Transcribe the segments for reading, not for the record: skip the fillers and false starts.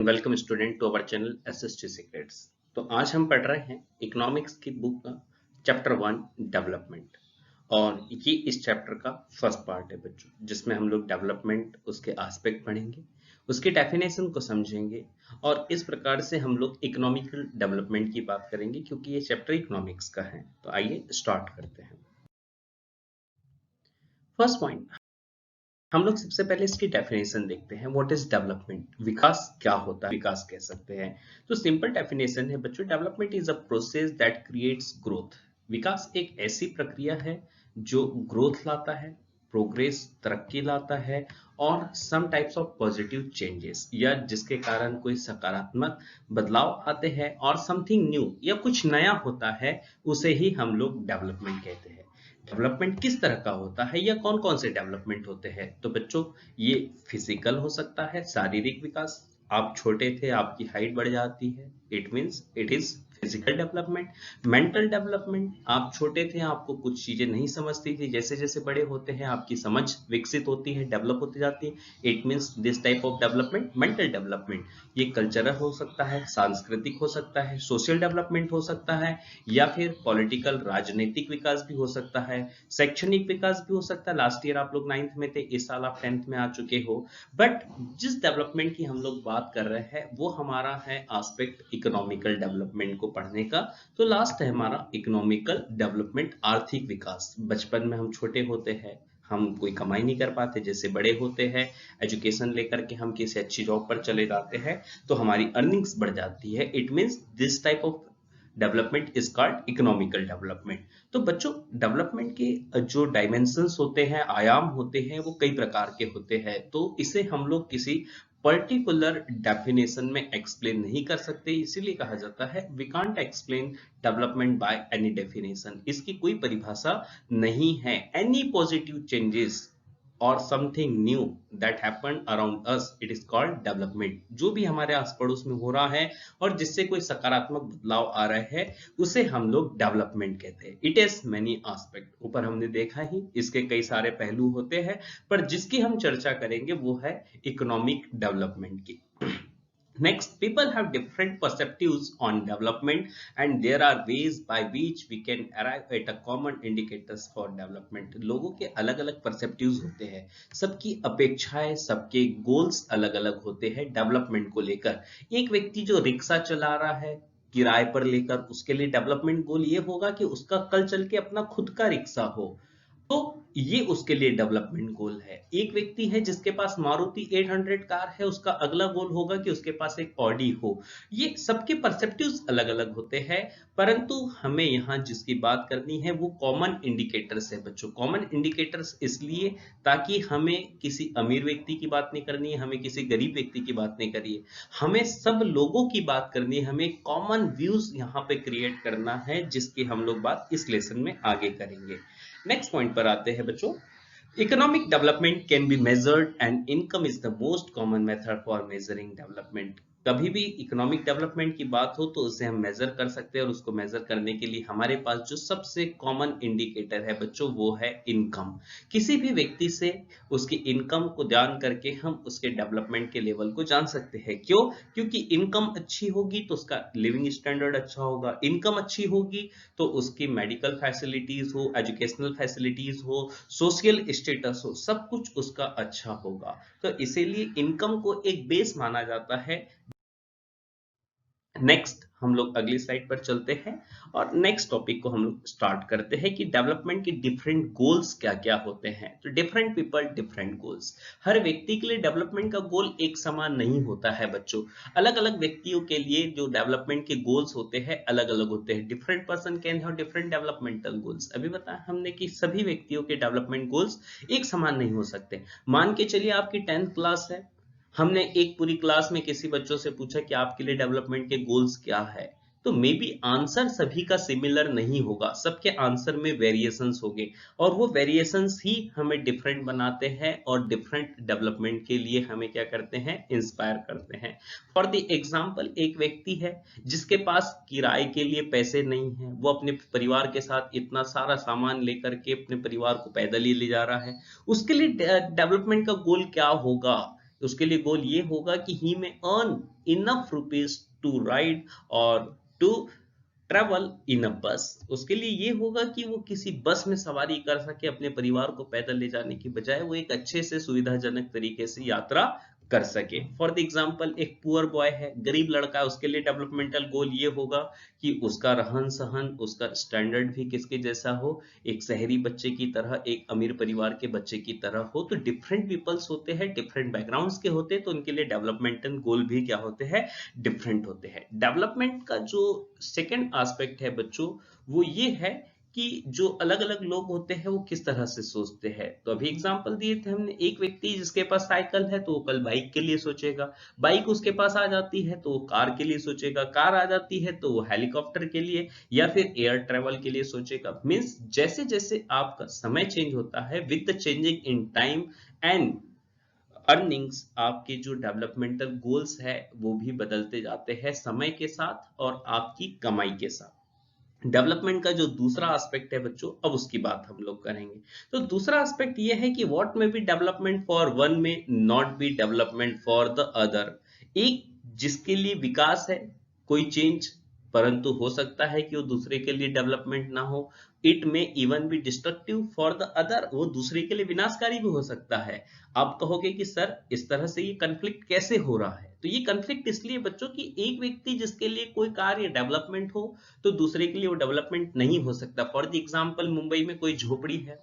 Welcome student to our channel SST secrets. तो आज हम पढ़ रहे हैं इकोनॉमिक्स की बुक का चैप्टर 1 डेवलपमेंट। और ये इस चैप्टर का फर्स्ट पार्ट है बच्चों, जिसमें हम लोग डेवलपमेंट उसके एस्पेक्ट पढ़ेंगे, उसकी डेफिनेशन को समझेंगे और इस प्रकार से हम लोग इकोनॉमिकल डेवलपमेंट की बात करेंगे, क्योंकि ये चैप्टर इकोनॉमिक्स का है। तो आइए स्टार्ट करते हैं। फर्स्ट पॉइंट, हम लोग सबसे पहले इसकी डेफिनेशन देखते हैं। What is development? विकास क्या होता है, विकास कह सकते हैं। तो सिंपल डेफिनेशन है बच्चों, development is a process that creates growth. विकास एक ऐसी प्रक्रिया है जो ग्रोथ लाता है, प्रोग्रेस, तरक्की लाता है और some types of positive changes, या जिसके कारण कोई सकारात्मक बदलाव आते हैं और समथिंग न्यू या कुछ नया होता है, उसे ही हम लोग डेवलपमेंट कहते हैं। डेवलपमेंट किस तरह का होता है या कौन कौन से डेवलपमेंट होते हैं? तो बच्चों, ये फिजिकल हो सकता है, शारीरिक विकास। आप छोटे थे, आपकी हाइट बढ़ जाती है, it means it is physical development. Mental development, आप छोटे थे, आपको कुछ चीजें नहीं समझती थी, जैसे जैसे बड़े होते हैं आपकी समझ विकसित होती है, डेवलप होती जाती है, it means this type of development mental development. ये कल्चरल हो सकता है, सांस्कृतिक हो सकता है, सोशल डेवलपमेंट हो सकता है, या फिर पॉलिटिकल राजनीतिक विकास भी हो सकता है, शैक्षणिक विकास भी हो सकता है। लास्ट ईयर आप लोग 9th में थे, इस साल आप 10th में आ चुके हो। बट जिस डेवलपमेंट की हम लोग बात कर रहे हैं वो हमारा है एस्पेक्ट इकोनॉमिकल डेवलपमेंट को पढ़ने का। तो लास्ट है हमारा इकोनॉमिकल डेवलपमेंट, आर्थिक विकास। बचपन में हम छोटे होते हैं, हम कोई कमाई नहीं कर पाते, जैसे बड़े होते हैं एजुकेशन लेकर के हम किसी अच्छी जॉब पर चले जाते हैं तो हमारी अर्निंग्स बढ़ जाती है। It means this type of development is called economical development. तो बच्चों, डेवलपमेंट के जो डायमेंशंस होते हैं, आयाम होते हैं, वो कई प्रकार के होते हैं। तो इसे हम लोग किसी पर्टिकुलर डेफिनेशन में एक्सप्लेन नहीं कर सकते, इसीलिए कहा जाता है we can't explain development by any definition. इसकी कोई परिभाषा नहीं है। एनी पॉजिटिव चेंजेस और something new that happen around us, it is called development. जो भी हमारे आस पड़ोस में हो रहा है और जिससे कोई सकारात्मक बदलाव आ रहा है, उसे हम लोग डेवलपमेंट कहते हैं। इट इज मेनी एस्पेक्ट, ऊपर हमने देखा ही इसके कई सारे पहलू होते हैं, पर जिसकी हम चर्चा करेंगे वो है इकोनॉमिक डेवलपमेंट की। Next, people have different perspectives on development, and there are ways by which we can arrive at a common indicators for development. लोगों के अलग-अलग perspectives होते हैं, सबकी अपेक्षाएं, सबके गोल्स अलग-अलग होते हैं डेवलपमेंट को लेकर। एक व्यक्ति जो रिक्शा चला रहा है किराए पर लेकर, उसके लिए डेवलपमेंट गोल ये होगा कि उसका कल चल के अपना खुद का रिक्शा हो, तो ये उसके लिए डेवलपमेंट गोल है। एक व्यक्ति है जिसके पास मारुति 800 कार है, उसका अगला गोल होगा कि उसके पास एक ऑडी हो। ये सबके परसेप्टिव्स अलग-अलग होते हैं, परंतु हमें यहाँ जिसकी बात करनी है वो कॉमन इंडिकेटर्स है बच्चों। कॉमन इंडिकेटर्स इसलिए ताकि हमें किसी अमीर व्यक्ति की बात नहीं करनी है, हमें किसी गरीब व्यक्ति की बात नहीं करनी है, हमें सब लोगों की बात करनी है। हमें कॉमन व्यूज यहाँ पे क्रिएट करना है, जिसकी हम लोग बात इस लेसन में आगे करेंगे। नेक्स्ट पॉइंट पर आते हैं बच्चों। Economic development can be measured and income is the most common method for measuring development. कभी भी इकोनॉमिक डेवलपमेंट की बात हो तो उसे हम मेजर कर सकते हैं, और उसको मेजर करने के लिए हमारे पास जो सबसे कॉमन इंडिकेटर है बच्चों वो है इनकम। किसी भी व्यक्ति से उसकी इनकम को ध्यान करके हम उसके डेवलपमेंट के लेवल को जान सकते हैं। क्यों? क्योंकि इनकम अच्छी होगी तो उसका लिविंग स्टैंडर्ड अच्छा होगा, इनकम अच्छी होगी तो उसकी मेडिकल फैसिलिटीज हो, एजुकेशनल फैसिलिटीज हो, सोशल स्टेटस हो, सब कुछ उसका अच्छा होगा। तो इसीलिए इनकम को एक बेस माना जाता है। नेक्स्ट हम लोग अगली स्लाइड पर चलते हैं और नेक्स्ट टॉपिक को हम लोग स्टार्ट करते हैं कि डेवलपमेंट के डिफरेंट गोल्स क्या क्या होते हैं। तो डिफरेंट पीपल डिफरेंट गोल्स। हर व्यक्ति के लिए डेवलपमेंट का गोल एक समान नहीं होता है बच्चों। अलग अलग व्यक्तियों के लिए जो डेवलपमेंट के गोल्स होते हैं अलग अलग होते हैं। Different person can have different developmental goals. अभी बताया हमने कि सभी व्यक्तियों के डेवलपमेंट गोल्स एक समान नहीं हो सकते। मान के चलिए आपकी 10th क्लास है, हमने एक पूरी क्लास में किसी बच्चों से पूछा कि आपके लिए डेवलपमेंट के गोल्स क्या है, तो मे बी आंसर सभी का सिमिलर नहीं होगा, सबके आंसर में वेरिएशंस होंगे, और वो वेरिएशंस ही हमें डिफरेंट बनाते हैं और डिफरेंट डेवलपमेंट के लिए हमें क्या करते हैं, इंस्पायर करते हैं। फॉर द एग्जांपल, एक व्यक्ति है जिसके पास किराए के लिए पैसे नहीं है, वो अपने परिवार के साथ इतना सारा सामान लेकर के अपने परिवार को पैदल ही ले जा रहा है, उसके लिए डेवलपमेंट का गोल क्या होगा उसके लिए गोल ये होगा कि he may earn enough rupees to ride और to travel in a bus. उसके लिए ये होगा कि वो किसी बस में सवारी कर सके, अपने परिवार को पैदल ले जाने की बजाय वो एक अच्छे से सुविधाजनक तरीके से यात्रा कर सके। फॉर द एग्जाम्पल, एक पुअर बॉय है, गरीब लड़का है, उसके लिए डेवलपमेंटल गोल ये होगा कि उसका रहन सहन, उसका स्टैंडर्ड भी किसके जैसा हो, एक शहरी बच्चे की तरह, एक अमीर परिवार के बच्चे की तरह हो। तो डिफरेंट पीपल्स होते हैं, डिफरेंट बैकग्राउंड्स के होते हैं, तो उनके लिए डेवलपमेंटल गोल भी क्या होते हैं, डिफरेंट होते हैं। डेवलपमेंट का जो सेकेंड एस्पेक्ट है बच्चों, वो ये है कि जो अलग अलग लोग होते हैं वो किस तरह से सोचते हैं। तो अभी एग्जांपल दिए थे हमने, एक व्यक्ति जिसके पास साइकिल है तो वो कल बाइक के लिए सोचेगा, बाइक उसके पास आ जाती है तो वो कार के लिए सोचेगा, कार आ जाती है तो वो हेलीकॉप्टर के लिए या फिर एयर ट्रेवल के लिए सोचेगा। मीन्स जैसे जैसे आपका समय चेंज होता है with the changing in time and earnings, आपके जो डेवलपमेंटल गोल्स है वो भी बदलते जाते हैं समय के साथ और आपकी कमाई के साथ। डेवलपमेंट का जो दूसरा एस्पेक्ट है बच्चों, अब उसकी बात हम लोग करेंगे। तो दूसरा एस्पेक्ट ये है कि व्हाट में बी डेवलपमेंट फॉर वन में not be development for the other. एक जिसके लिए विकास है, कोई चेंज, परंतु हो सकता है कि वो दूसरे के लिए डेवलपमेंट ना हो। इट में even be destructive for the other, वो दूसरे के लिए विनाशकारी भी हो सकता है। आप कहोगे कि सर इस तरह से ये कन्फ्लिक्ट कैसे हो रहा है, तो ये कन्फ्लिक्ट इसलिए बच्चों कि एक व्यक्ति जिसके लिए कोई कार्य डेवलपमेंट हो तो दूसरे के लिए वो डेवलपमेंट नहीं हो सकता। फॉर द एग्जाम्पल, मुंबई में कोई झोपड़ी है,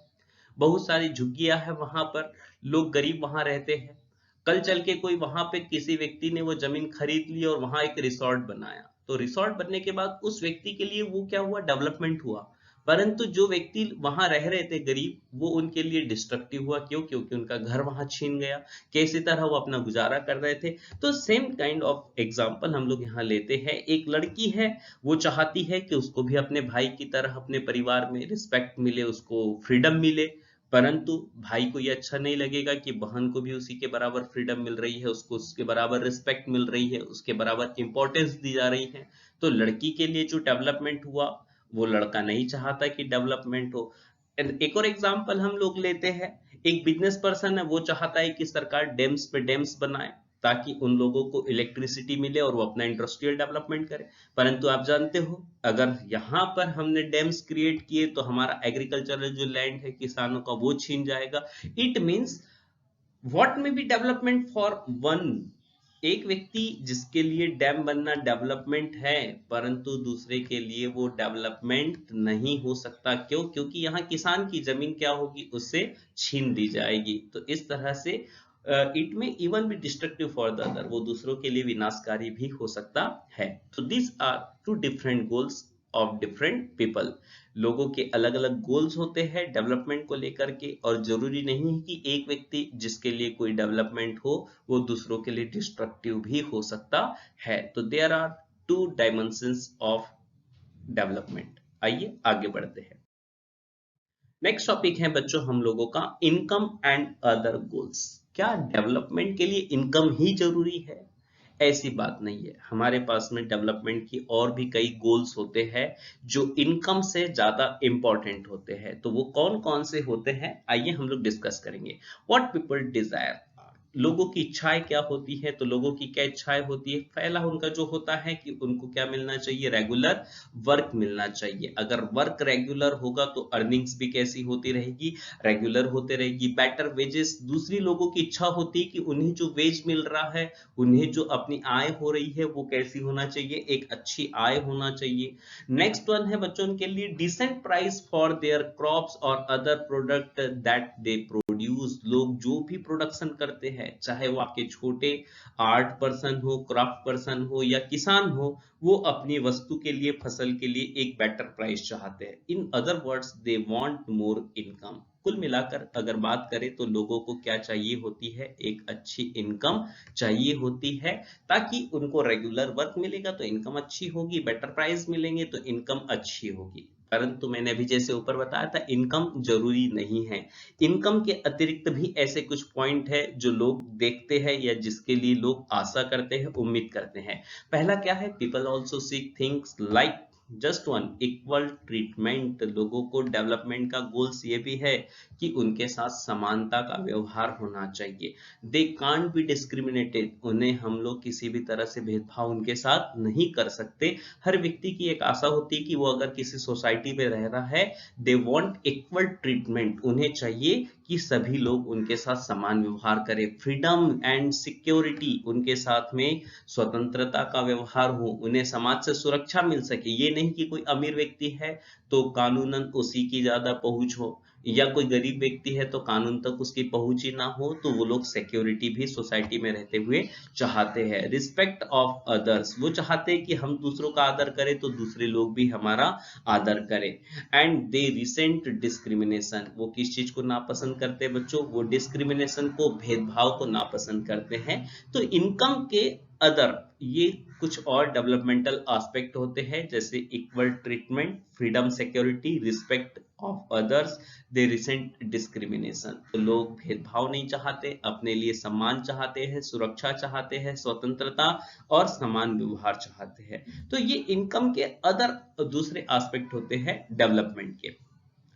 बहुत सारी झुग्गियां है, वहां पर लोग गरीब वहां रहते हैं। कल चल के कोई वहां पे किसी व्यक्ति ने वो जमीन खरीद ली और वहां एक रिसोर्ट बनाया, तो रिसोर्ट बनने के बाद उस व्यक्ति के लिए वो क्या हुआ, डेवलपमेंट हुआ। परंतु जो व्यक्ति वहां रह रहे थे गरीब, वो उनके लिए डिस्ट्रक्टिव हुआ। क्यों? क्योंकि उनका घर वहां छीन गया, कैसी तरह वो अपना गुजारा कर रहे थे। तो सेम काइंड ऑफ एग्जाम्पल हम लोग यहाँ लेते हैं। एक लड़की है, वो चाहती है कि उसको भी अपने भाई की तरह अपने परिवार में रिस्पेक्ट मिले, उसको फ्रीडम मिले। परंतु भाई को ये अच्छा नहीं लगेगा कि बहन को भी उसी के बराबर फ्रीडम मिल रही है, उसको उसके बराबर रिस्पेक्ट मिल रही है, उसके बराबर इंपॉर्टेंस दी जा रही है। तो लड़की के लिए जो डेवलपमेंट हुआ, वो लड़का नहीं चाहता कि डेवलपमेंट हो। एक और एग्जांपल हम लोग लेते हैं, एक बिजनेस पर्सन है, वो चाहता है कि सरकार डैम्स पे डैम्स बनाए ताकि उन लोगों को इलेक्ट्रिसिटी मिले और वो अपना इंडस्ट्रियल डेवलपमेंट करे। परंतु आप जानते हो, अगर यहाँ पर हमने डैम्स क्रिएट किए तो हमारा एग्रीकल्चरल जो लैंड है किसानों का, वो छीन जाएगा। इट मीन्स व्हाट में बी डेवलपमेंट फॉर वन, एक व्यक्ति जिसके लिए डैम बनना डेवलपमेंट है, परंतु दूसरे के लिए वो डेवलपमेंट नहीं हो सकता। क्यों? क्योंकि यहाँ किसान की जमीन क्या होगी, उससे छीन ली जाएगी। तो इस तरह से इट में इवन भी डिस्ट्रक्टिव फॉर द अदर, वो दूसरों के लिए विनाशकारी भी हो सकता है। तो this are two different goals of different people. लोगों के अलग अलग गोल्स होते हैं डेवलपमेंट को लेकर के, और जरूरी नहीं है कि एक व्यक्ति जिसके लिए कोई डेवलपमेंट हो वो दूसरों के लिए डिस्ट्रक्टिव भी हो सकता है। तो there are two dimensions of development. आइए आगे बढ़ते हैं। नेक्स्ट टॉपिक है बच्चों हम लोगों का इनकम एंड अदर गोल्स। क्या डेवलपमेंट के लिए इनकम ही जरूरी है? ऐसी बात नहीं है, हमारे पास में डेवलपमेंट की और भी कई गोल्स होते हैं जो इनकम से ज्यादा इंपॉर्टेंट होते हैं। तो वो कौन कौन से होते हैं, आइए हम लोग डिस्कस करेंगे। व्हाट पीपल डिजायर, लोगों की इच्छाएं क्या होती है। तो लोगों की क्या इच्छाएं होती है? पहला उनका जो होता है कि उनको क्या मिलना चाहिए, रेगुलर वर्क मिलना चाहिए। अगर वर्क रेगुलर होगा तो अर्निंग्स भी कैसी होती रहेगी, रेगुलर होते रहेगी। बेटर वेजेस, दूसरी लोगों की इच्छा होती है कि उन्हें जो वेज मिल रहा है, उन्हें जो अपनी आय हो रही है, वो कैसी होना चाहिए, एक अच्छी आय होना चाहिए। नेक्स्ट वन है बच्चों के लिए decent price for their crops और other product that they produce. लोग जो भी प्रोडक्शन करते हैं, चाहे वो आपके छोटे आर्ट पर्सन हो, क्राफ्ट पर्सन हो या किसान हो, वो अपनी वस्तु के लिए, फसल के लिए एक बेटर प्राइस चाहते हैं। In other words they want more income. कुल मिलाकर अगर बात करें तो लोगों को क्या चाहिए होती है, एक अच्छी इनकम चाहिए होती है, ताकि उनको रेगुलर वर्क मिलेगा तो इनकम अच्छी होगी, बेटर प्राइस मिलेंगे तो इनकम अच्छी होगी। परंतु मैंने अभी जैसे ऊपर बताया था, इनकम जरूरी नहीं है। इनकम के अतिरिक्त भी ऐसे कुछ पॉइंट है जो लोग देखते हैं या जिसके लिए लोग आशा करते हैं, उम्मीद करते हैं। पहला क्या है, people also seek things like just one equal treatment. लोगों को डेवलपमेंट का गोल्स ये भी है कि उनके साथ समानता का व्यवहार होना चाहिए। दे कांट बी डिस्क्रिमिनेटेड, उन्हें हम लोग किसी भी तरह से भेदभाव उनके साथ नहीं कर सकते। हर व्यक्ति की एक आशा होती है कि वो अगर किसी सोसाइटी में रह रहा है, दे वांट इक्वल ट्रीटमेंट, उन्हें चाहिए कि सभी लोग उनके साथ समान व्यवहार करें। फ्रीडम एंड सिक्योरिटी, उनके साथ में स्वतंत्रता का व्यवहार हो, उन्हें समाज से सुरक्षा मिल सके। ये नहीं कि कोई अमीर व्यक्ति है तो कानूनन उसी की ज्यादा पहुंच हो, या कोई गरीब व्यक्ति है तो कानून तक उसकी पहुंच ही ना हो। तो वो लोग सिक्योरिटी भी सोसाइटी में रहते हुए चाहते हैं। रिस्पेक्ट ऑफ अदर्स, वो चाहते हैं कि हम दूसरों का आदर करें तो दूसरे लोग भी हमारा आदर करें। एंड दे रिसेंट डिस्क्रिमिनेशन, वो किस चीज को नापसंद करते हैं बच्चों? वो डिस्क्रिमिनेशन को, भेदभाव को नापसंद करते हैं। तो इनकम के अदर ये कुछ और डेवलपमेंटल एस्पेक्ट होते हैं, जैसे equal treatment, freedom, security, respect of others, they recent discrimination. तो लोग भेदभाव नहीं चाहते, अपने लिए सम्मान चाहते हैं, सुरक्षा चाहते हैं, स्वतंत्रता और समान व्यवहार चाहते हैं। तो ये इनकम के अदर दूसरे एस्पेक्ट होते हैं डेवलपमेंट के।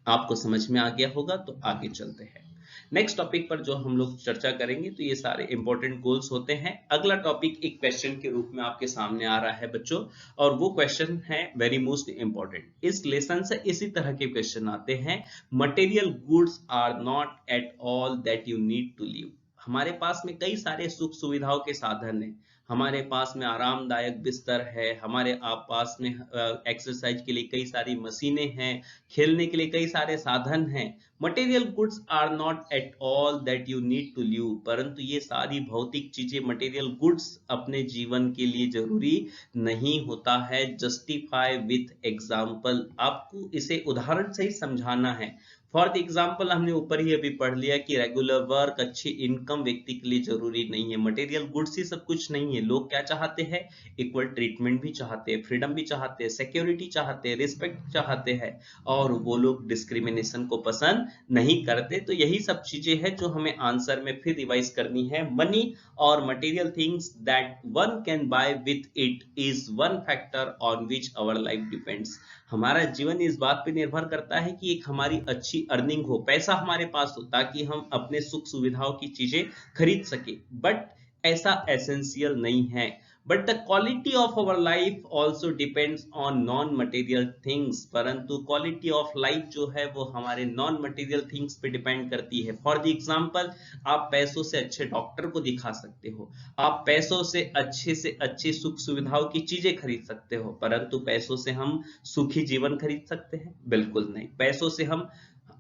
आपको समझ में आ गया होगा, तो आगे चलते हैं नेक्स्ट टॉपिक पर जो हम लोग चर्चा करेंगे। तो ये सारे इंपॉर्टेंट गोल्स होते हैं। अगला टॉपिक एक क्वेश्चन के रूप में आपके सामने आ रहा है बच्चों, और वो क्वेश्चन है वेरी मोस्ट इंपॉर्टेंट। इस लेसन से इसी तरह के क्वेश्चन आते हैं। Material goods are not at all that you need to live. हमारे पास में कई सारे सुख सुविधाओं के साधन हैं, हमारे पास में आरामदायक बिस्तर है, हमारे पास में एक्सरसाइज के लिए कई सारी मशीनें हैं, खेलने के लिए कई सारे साधन हैं। Material goods are not at all that you need to live, परंतु ये सारी भौतिक चीजें, मटेरियल गुड्स अपने जीवन के लिए जरूरी नहीं होता है। जस्टिफाई विथ एग्जाम्पल, आपको इसे उदाहरण से ही समझाना है। फॉर द एग्जाम्पल, हमने ऊपर ही अभी पढ़ लिया कि रेगुलर वर्क, अच्छी इनकम व्यक्ति के लिए जरूरी नहीं है। मटेरियल गुड्स ही सब कुछ नहीं है। लोग क्या चाहते हैं? इक्वल ट्रीटमेंट भी चाहते हैं, फ्रीडम भी चाहते हैं, सिक्योरिटी चाहते हैं, रिस्पेक्ट चाहते हैं, और वो लोग डिस्क्रिमिनेशन को पसंद नहीं करते। तो यही सब चीजें हैं जो हमें आंसर में फिर रिवाइज करनी है। मनी और material things that one can buy with it is one factor on which our life depends. हमारा जीवन इस बात पे निर्भर करता है कि एक हमारी अच्छी अर्निंग हो, पैसा हमारे पास हो, ताकि हम अपने सुख सुविधाओं की चीजें खरीद सके। बट ऐसा एसेंशियल नहीं है। But the quality of our life also depends on non material things, परंतु क्वालिटी ऑफ लाइफ जो है वो हमारे नॉन मटेरियल थिंग्स पे डिपेंड करती है। फॉर द एग्जाम्पल, आप पैसों से अच्छे डॉक्टर को दिखा सकते हो, आप पैसों से अच्छी सुख सुविधाओं की चीजें खरीद सकते हो, परंतु पैसों से हम सुखी जीवन खरीद सकते हैं? बिल्कुल नहीं। पैसों से हम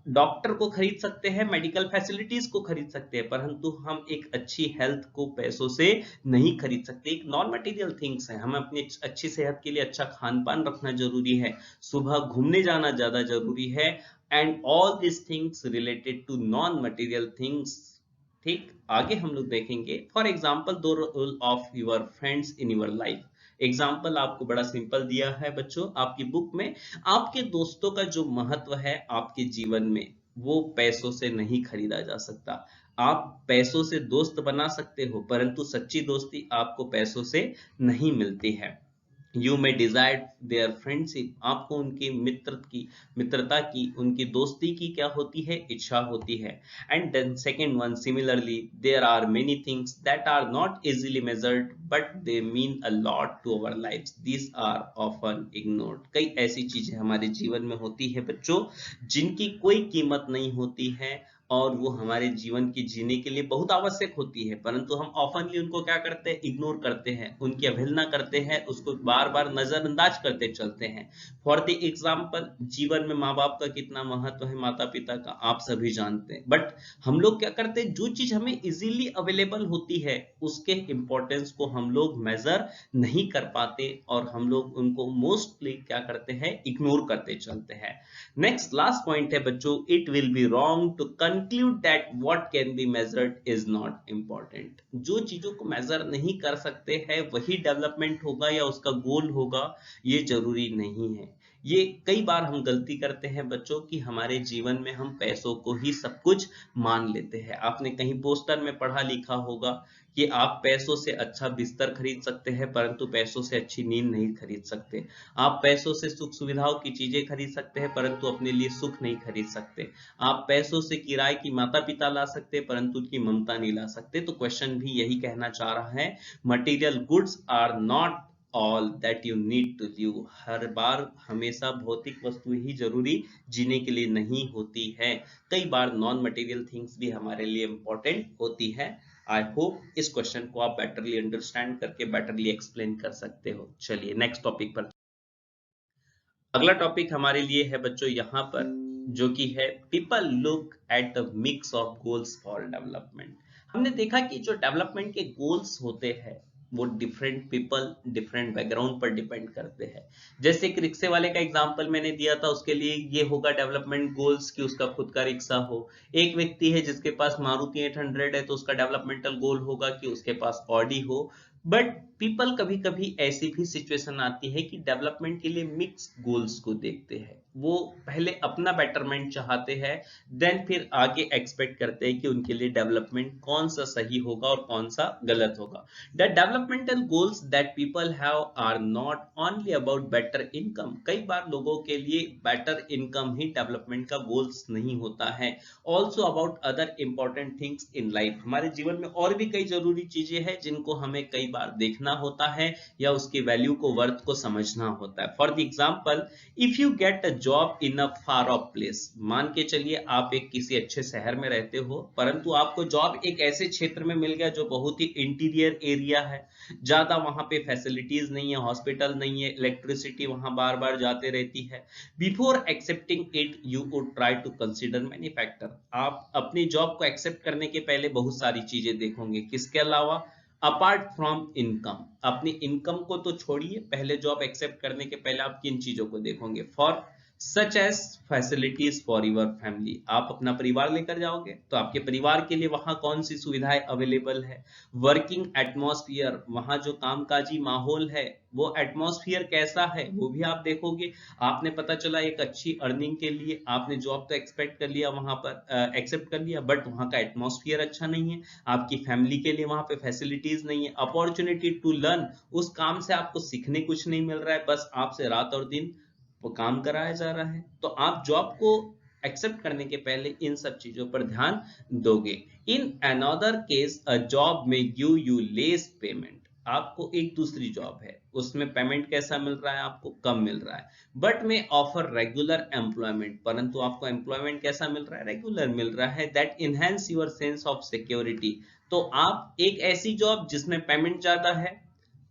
डॉक्टर को खरीद सकते हैं, मेडिकल फैसिलिटीज को खरीद सकते हैं, परंतु हम एक अच्छी हेल्थ को पैसों से नहीं खरीद सकते। एक नॉन मटेरियल थिंग्स है। हमें अपनी अच्छी सेहत के लिए अच्छा खान पान रखना जरूरी है, सुबह घूमने जाना ज्यादा जरूरी है, and all this things related to non material things. ठीक, आगे हम लोग देखेंगे। फॉर एग्जाम्पल, दो role of your friends in your life. Example आपको बड़ा सिंपल दिया है बच्चों आपकी बुक में। आपके दोस्तों का जो महत्व है आपके जीवन में, वो पैसों से नहीं खरीदा जा सकता। आप पैसों से दोस्त बना सकते हो, परंतु सच्ची दोस्ती आपको पैसों से नहीं मिलती है। You may desire their friendship, आपको उनकी मित्रता की, उनकी दोस्ती की क्या होती है? इच्छा होती है। And then second one, similarly there are many things that are not easily measured but they mean a lot to our lives, this are often ignored. कई ऐसी चीजें हमारे जीवन में होती है बच्चों जिनकी कोई कीमत नहीं होती है, और वो हमारे जीवन की जीने के लिए बहुत आवश्यक होती है, परंतु हम ऑफनली उनको क्या करते हैं? इग्नोर करते हैं, उनकी अवहेलना करते हैं, उसको बार बार नजरअंदाज करते चलते हैं। फॉर द एग्जाम्पल, जीवन में माँ बाप का कितना महत्व है, माता पिता का, आप सभी जानते हैं। बट हम लोग क्या करते हैं? जो चीज हमें इजीली अवेलेबल होती है उसके इंपॉर्टेंस को हम लोग मेजर नहीं कर पाते, और हम लोग उनको मोस्टली क्या करते हैं? इग्नोर करते चलते हैं। नेक्स्ट लास्ट पॉइंट है बच्चों, it will be wrong to conclude that what can be measured is not important. जो चीजों को मेजर नहीं कर सकते हैं वही डेवलपमेंट होगा या उसका गोल होगा, ये जरूरी नहीं है। ये कई बार हम गलती करते हैं बच्चों कि हमारे जीवन में हम पैसों को ही सब कुछ मान लेते हैं। आपने कहीं पोस्टर में पढ़ा लिखा होगा कि आप पैसों से अच्छा बिस्तर खरीद सकते हैं परंतु पैसों से अच्छी नींद नहीं खरीद सकते। आप पैसों से सुख सुविधाओं की चीजें खरीद सकते हैं परंतु अपने लिए सुख नहीं खरीद सकते। आप पैसों से किराए की माता पिता ला सकते हैं परंतु उनकी ममता नहीं ला सकते। तो क्वेश्चन भी यही कहना चाह रहा है, material goods are not all that you need to live. हर बार हमेशा भौतिक वस्तु ही जरूरी जीने के लिए नहीं होती है, कई बार नॉन मटेरियल थिंग्स भी हमारे लिए इंपॉर्टेंट होती है। आई होप इस क्वेश्चन को आप बेटरली अंडरस्टैंड करके बेटरली एक्सप्लेन कर सकते हो। चलिए नेक्स्ट टॉपिक पर। अगला टॉपिक हमारे लिए है बच्चों यहाँ पर, जो कि है people look at the mix of goals for development. हमने देखा कि जो डेवलपमेंट के गोल्स होते हैं वो डिफरेंट पीपल डिफरेंट बैकग्राउंड पर डिपेंड करते हैं। जैसे एक रिक्शे वाले का एग्जांपल मैंने दिया था, उसके लिए ये होगा डेवलपमेंट गोल्स कि उसका खुद का रिक्शा हो। एक व्यक्ति है जिसके पास मारुति 800 है तो उसका डेवलपमेंटल गोल होगा कि उसके पास ऑडी हो। बट पीपल कभी कभी ऐसी भी सिचुएशन आती है कि डेवलपमेंट के लिए मिक्स गोल्स को देखते हैं। वो पहले अपना बेटरमेंट चाहते हैं, देन फिर आगे एक्सपेक्ट करते हैं कि उनके लिए डेवलपमेंट कौन सा सही होगा और कौन सा गलत होगा। The developmental goals that people have are not only about better income. कई बार लोगों के लिए बेटर इनकम ही डेवलपमेंट का गोल्स नहीं होता है, also about other important things in life. हमारे जीवन में और भी कई जरूरी चीजें हैं जिनको हमें कई बार देखना होता है या उसकी वैल्यू को, वर्थ को समझना होता है। For the example, if you get a job in a far of place, मान के चलिए आप एक किसी अच्छे शहर में रहते हो परंतु आपको जॉब एक ऐसे क्षेत्र में मिल गया जो बहुत ही इंटीरियर एरिया है, ज्यादा वहां पे फैसिलिटीज नहीं है, हॉस्पिटल नहीं है, इलेक्ट्रिसिटी वहां बार बार जाते रहती है। Before accepting it you would try to consider many factor. आप अपनी जॉब को एक्सेप्ट करने के पहले बहुत सारी चीजें देखोगे, किसके अलावा? Apart from income. अपनी इनकम को तो छोड़िए, पहले जॉब एक्सेप्ट करने के पहले आप किन चीजों को देखोगे? For such as facilities for your family. आप अपना परिवार लेकर जाओगे तो आपके परिवार के लिए वहां कौन सी सुविधाएं अवेलेबल है। वर्किंग एटमॉस्फेयर, वहां जो कामकाजी माहौल है वो एटमॉस्फेयर कैसा है वो भी आप देखोगे। आपने पता चला एक अच्छी अर्निंग के लिए आपने जॉब तो एक्सपेक्ट कर लिया, वहां पर एक्सेप्ट कर लिया, बट वहां का एटमॉस्फेयर अच्छा नहीं है, आपकी फैमिली के लिए वहां पे फैसिलिटीज नहीं है, अपॉर्चुनिटी टू लर्न, उस काम से आपको सीखने कुछ नहीं मिल रहा है, बस आपसे रात और दिन वो काम कराया जा रहा है। तो आप जॉब को एक्सेप्ट करने के पहले इन सब चीजों पर ध्यान दोगे। In another case a job में गिव यू लेस पेमेंट। आपको एक दूसरी जॉब है उसमें पेमेंट कैसा मिल रहा है? आपको कम मिल रहा है, बट में ऑफर रेगुलर एम्प्लॉयमेंट, परंतु आपको एम्प्लॉयमेंट कैसा मिल रहा है? रेगुलर मिल रहा है। That enhance your sense of security. तो आप एक ऐसी जॉब जिसमें पेमेंट ज्यादा है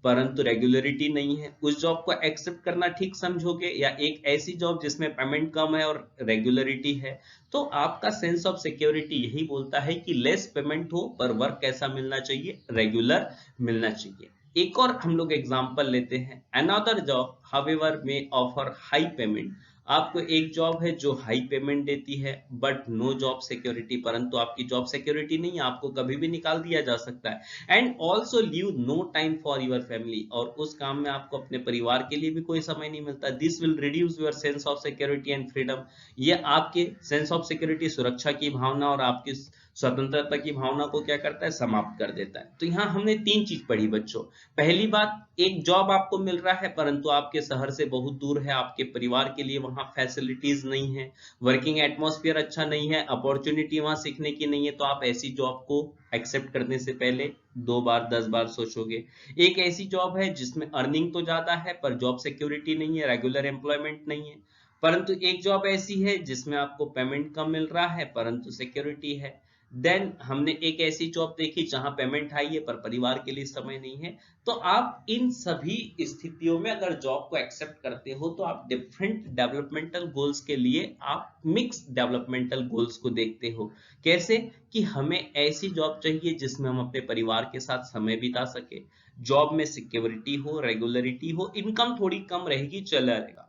परंतु रेगुलरिटी नहीं है, उस जॉब को एक्सेप्ट करना ठीक समझोगे, या एक ऐसी जॉब जिसमें पेमेंट कम है और रेगुलरिटी है? तो आपका सेंस ऑफ सिक्योरिटी यही बोलता है कि लेस पेमेंट हो पर वर्क कैसा मिलना चाहिए? रेगुलर मिलना चाहिए। एक और हम लोग एग्जांपल लेते हैं, अनदर जॉब हाउएवर मे ऑफर हाई पेमेंट। आपको एक जॉब है जो हाई पेमेंट देती है बट नो जॉब सिक्योरिटी, परंतु आपकी जॉब सिक्योरिटी नहीं है, आपको कभी भी निकाल दिया जा सकता है। And also leave no time for your family, और उस काम में आपको अपने परिवार के लिए भी कोई समय नहीं मिलता। This will reduce your sense of security and freedom. ये आपके सेंस ऑफ सिक्योरिटी, सुरक्षा की भावना और आपकी स्वतंत्रता की भावना को क्या करता है? समाप्त कर देता है। तो यहाँ हमने तीन चीज पढ़ी बच्चों। पहली बात, एक जॉब आपको मिल रहा है परंतु आपके शहर से बहुत दूर है, आपके परिवार के लिए वहां फैसिलिटीज नहीं है, वर्किंग एटमॉस्फेयर अच्छा नहीं है, अपॉर्चुनिटी वहां सीखने की नहीं है, तो आप ऐसी जॉब को एक्सेप्ट करने से पहले 2 बार 10 बार सोचोगे। एक ऐसी जॉब है जिसमें अर्निंग तो ज्यादा है पर जॉब सिक्योरिटी नहीं है, रेगुलर एम्प्लॉयमेंट नहीं है। परंतु एक जॉब ऐसी है जिसमें आपको पेमेंट कम मिल रहा है परंतु सिक्योरिटी है। देन हमने एक ऐसी जॉब देखी जहां पेमेंट हाई है पर परिवार के लिए समय नहीं है। तो आप इन सभी स्थितियों में अगर जॉब को एक्सेप्ट करते हो तो आप डिफरेंट डेवलपमेंटल गोल्स के लिए आप मिक्स डेवलपमेंटल गोल्स को देखते हो। कैसे? कि हमें ऐसी जॉब चाहिए जिसमें हम अपने परिवार के साथ समय बिता सके, जॉब में सिक्योरिटी हो, रेगुलरिटी हो, इनकम थोड़ी कम रहेगी चलेगा।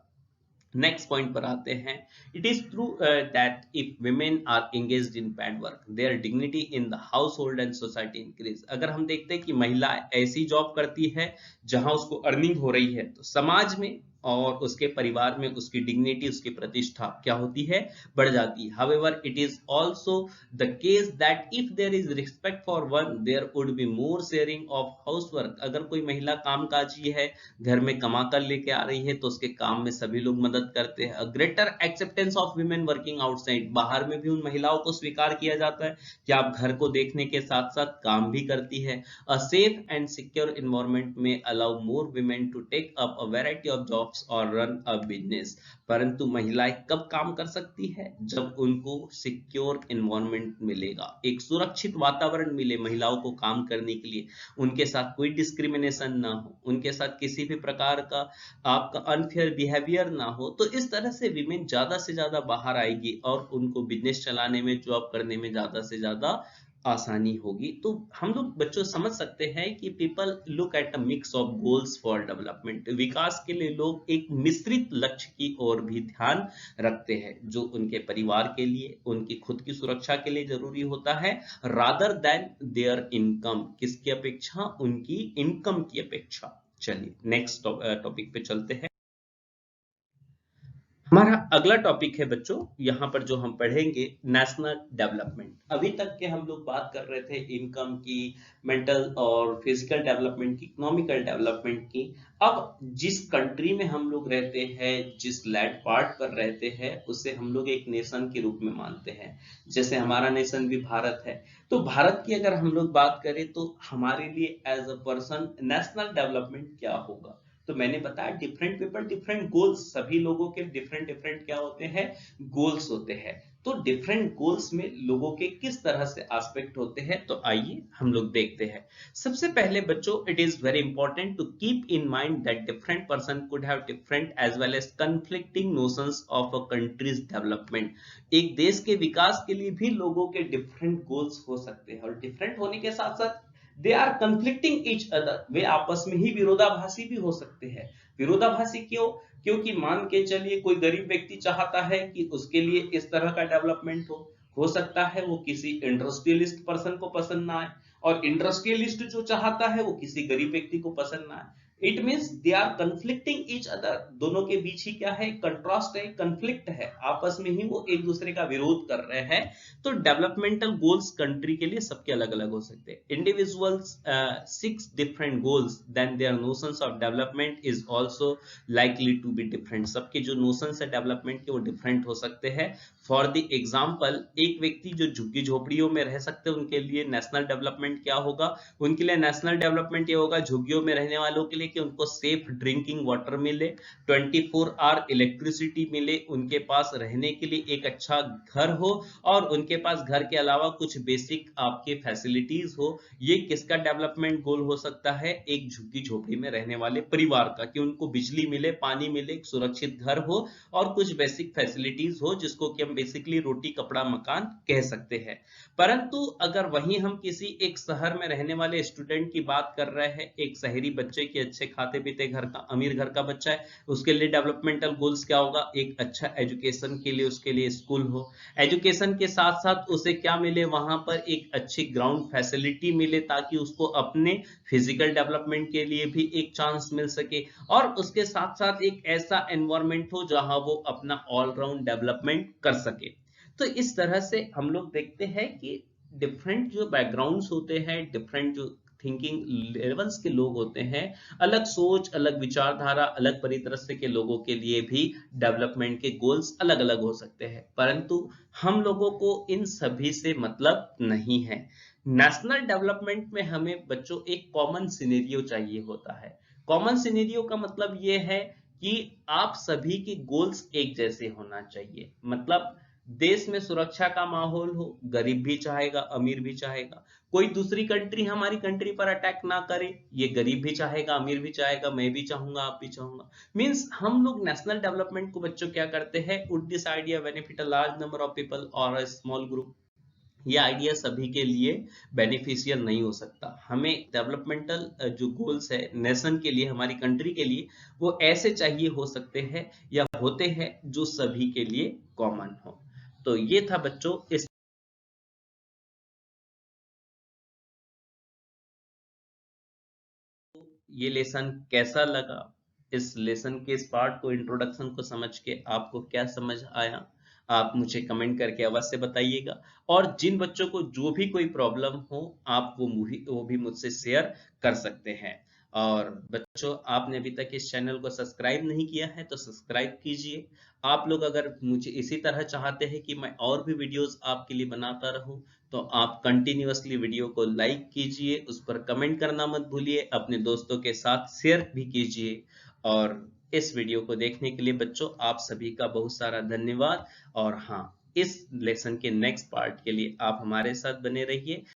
नेक्स्ट पॉइंट पर आते हैं। It is true that if women are engaged in paid work their dignity in the household and society increase. अगर हम देखते हैं कि महिला ऐसी जॉब करती है जहां उसको अर्निंग हो रही है तो समाज में और उसके परिवार में उसकी डिग्निटी, उसकी प्रतिष्ठा क्या होती है, बढ़ जाती है। However it is also the case that if there is respect for one, there would be more sharing of housework. अगर कोई महिला कामकाजी है, घर में कमा कर लेके आ रही है, तो उसके काम में सभी लोग मदद करते हैं। Greater acceptance of women working outside, बाहर में भी उन महिलाओं को स्वीकार किया जाता है कि आप घर को देखने के साथ साथ काम भी करती है। A safe and secure environment may allow more women to take up a variety of jobs or run a business. परंतु महिलाएं कब काम कर सकती है, जब उनको सिक्योर एनवायरनमेंट मिलेगा, एक सुरक्षित वातावरण मिले महिलाओं को काम करने के लिए, उनके साथ कोई डिस्क्रिमिनेशन ना हो, उनके साथ किसी भी प्रकार का आपका अनफेयर बिहेवियर ना हो। तो इस तरह से विमेन ज्यादा से ज्यादा बाहर आएगी और उनको बिजनेस चलाने में, जॉब करने में ज्यादा से ज्यादा आसानी होगी। तो हम लोग बच्चों समझ सकते हैं कि people look at a mix of goals for development. विकास के लिए लोग एक मिश्रित लक्ष्य की ओर भी ध्यान रखते हैं, जो उनके परिवार के लिए, उनकी खुद की सुरक्षा के लिए जरूरी होता है, रादर देन देयर इनकम। किसकी अपेक्षा, उनकी इनकम की अपेक्षा। चलिए नेक्स्ट टॉपिक पे चलते हैं। हमारा अगला टॉपिक है बच्चों, यहाँ पर जो हम पढ़ेंगे, नेशनल डेवलपमेंट। अभी तक के हम लोग बात कर रहे थे इनकम की, मेंटल और फिजिकल डेवलपमेंट की, इकोनॉमिकल डेवलपमेंट की। अब जिस कंट्री में हम लोग रहते हैं, जिस लैंड पार्ट पर रहते हैं, उसे हम लोग एक नेशन के रूप में मानते हैं। जैसे हमारा नेशन भी भारत है, तो भारत की अगर हम लोग बात करें तो हमारे लिए as a person national development क्या होगा। तो मैंने बताया डिफरेंट पीपल डिफरेंट गोल्स, सभी लोगों के डिफरेंट डिफरेंट क्या होते हैं, गोल्स होते हैं। तो डिफरेंट गोल्स में लोगों के किस तरह से एस्पेक्ट होते हैं, तो आइए हम लोग देखते हैं। सबसे पहले बच्चों, it is very important to keep in mind that different person could have different as well as conflicting notions of a countries development. एक देश के विकास के लिए भी लोगों के डिफरेंट गोल्स हो सकते हैं, और डिफरेंट होने के साथ साथ they are conflicting each other, वे आपस में ही विरोधाभासी भी हो सकते हैं। विरोधाभासी क्यों, क्योंकि मान के चलिए कोई गरीब व्यक्ति चाहता है कि उसके लिए इस तरह का डेवलपमेंट हो सकता है वो किसी इंडस्ट्रियलिस्ट पर्सन को पसंद ना आए, और इंडस्ट्रियलिस्ट जो चाहता है वो किसी गरीब व्यक्ति को पसंद ना आए। It means they are conflicting each other, दोनों के बीच ही क्या है, कंट्रास्ट है, कंफ्लिक्ट है, आपस में ही वो एक दूसरे का विरोध कर रहे हैं। तो डेवलपमेंटल गोल्स कंट्री के लिए सबके अलग अलग हो सकते हैं। Individuals six different goals, then their notions of development is also likely to be different. सबके जो नोशंस है डेवलपमेंट के वो डिफरेंट हो सकते हैं। फॉर द एग्जांपल, एक व्यक्ति जो झुग्गी झोपड़ियों में रह सकते हैं, उनके लिए नेशनल डेवलपमेंट क्या होगा, उनके लिए नेशनल डेवलपमेंट ये होगा झुग्गियों में रहने वालों के लिए कि उनको सेफ ड्रिंकिंग वाटर मिले, 24 आवर इलेक्ट्रिसिटी मिले, उनके पास रहने के लिए एक अच्छा घर हो, और उनके पास घर के अलावा कुछ बेसिक आपके फैसिलिटीज हो। ये किसका डेवलपमेंट गोल हो सकता है, एक झुग्गी झोपड़ी में रहने वाले परिवार का, कि उनको बिजली मिले, पानी मिले, एक सुरक्षित घर हो और कुछ बेसिक फैसिलिटीज हो, जिसको कि हम बेसिकली रोटी कपड़ा मकान कह सकते हैं। परंतु अगर वहीं हम किसी एक शहर में रहने वाले स्टूडेंट की बात कर रहे हैं, एक शहरी बच्चे की, अच्छे खाते पीते घर का, अमीर घर का बच्चा है, उसके लिए डेवलपमेंटल गोल्स क्या होगा, एक अच्छा एजुकेशन के लिए उसके लिए स्कूल हो, एजुकेशन के साथ साथ उसे क्या मिले, वहां पर एक अच्छी ग्राउंड फैसिलिटी मिले, ताकि उसको अपने फिजिकल डेवलपमेंट के लिए भी एक चांस मिल सके, और उसके साथ साथ एक ऐसा एनवायरनमेंट हो जहां वो अपना ऑलराउंड डेवलपमेंट कर सके। तो इस तरह से हम लोग देखते हैं कि डिफरेंट जो बैकग्राउंड्स होते हैं, डिफरेंट जो थिंकिंग लेवल्स के लोग होते हैं, अलग सोच, अलग विचारधारा, अलग परिदृश्य के लोगों के लिए भी डेवलपमेंट के गोल्स अलग अलग हो सकते हैं। परंतु हम लोगों को इन सभी से मतलब नहीं है। नेशनल डेवलपमेंट में हमें बच्चों एक कॉमन सिनेरियो चाहिए होता है। कॉमन सिनेरियो का मतलब ये है कि आप सभी के गोल्स एक जैसे होना चाहिए। मतलब देश में सुरक्षा का माहौल हो, गरीब भी चाहेगा, अमीर भी चाहेगा। कोई दूसरी कंट्री हमारी कंट्री पर अटैक ना करे, ये गरीब भी चाहेगा, अमीर भी चाहेगा, मैं भी चाहूंगा, आप भी चाहूंगा। मींस हम लोग नेशनल डेवलपमेंट को बच्चों क्या करते हैं, would this idea benefit a large number of people और अ स्मॉल ग्रुप। ये आइडिया सभी के लिए बेनिफिशियल नहीं हो सकता। हमें डेवलपमेंटल जो गोल्स है नेशन के लिए, हमारी कंट्री के लिए, वो ऐसे चाहिए हो सकते हैं या होते हैं जो सभी के लिए कॉमन हो। तो ये था बच्चों इस, ये लेसन कैसा लगा, इस लेसन के इस पार्ट को, इंट्रोडक्शन को समझ के आपको क्या समझ आया, आप मुझे कमेंट करके अवश्य बताइएगा। और जिन बच्चों को जो भी कोई प्रॉब्लम हो, आप वो भी मुझसे शेयर कर सकते हैं। और बच्चों, आपने अभी तक इस चैनल को सब्सक्राइब नहीं किया है तो सब्सक्राइब कीजिए। आप लोग अगर मुझे इसी तरह चाहते हैं कि मैं और भी वीडियोस आपके लिए बनाता रहूं, तो आप कंटिन्यूअसली वीडियो को लाइक कीजिए, उस पर कमेंट करना मत भूलिए, अपने दोस्तों के साथ शेयर भी कीजिए। और इस वीडियो को देखने के लिए बच्चों आप सभी का बहुत सारा धन्यवाद। और हाँ, इस लेसन के नेक्स्ट पार्ट के लिए आप हमारे साथ बने रहिए।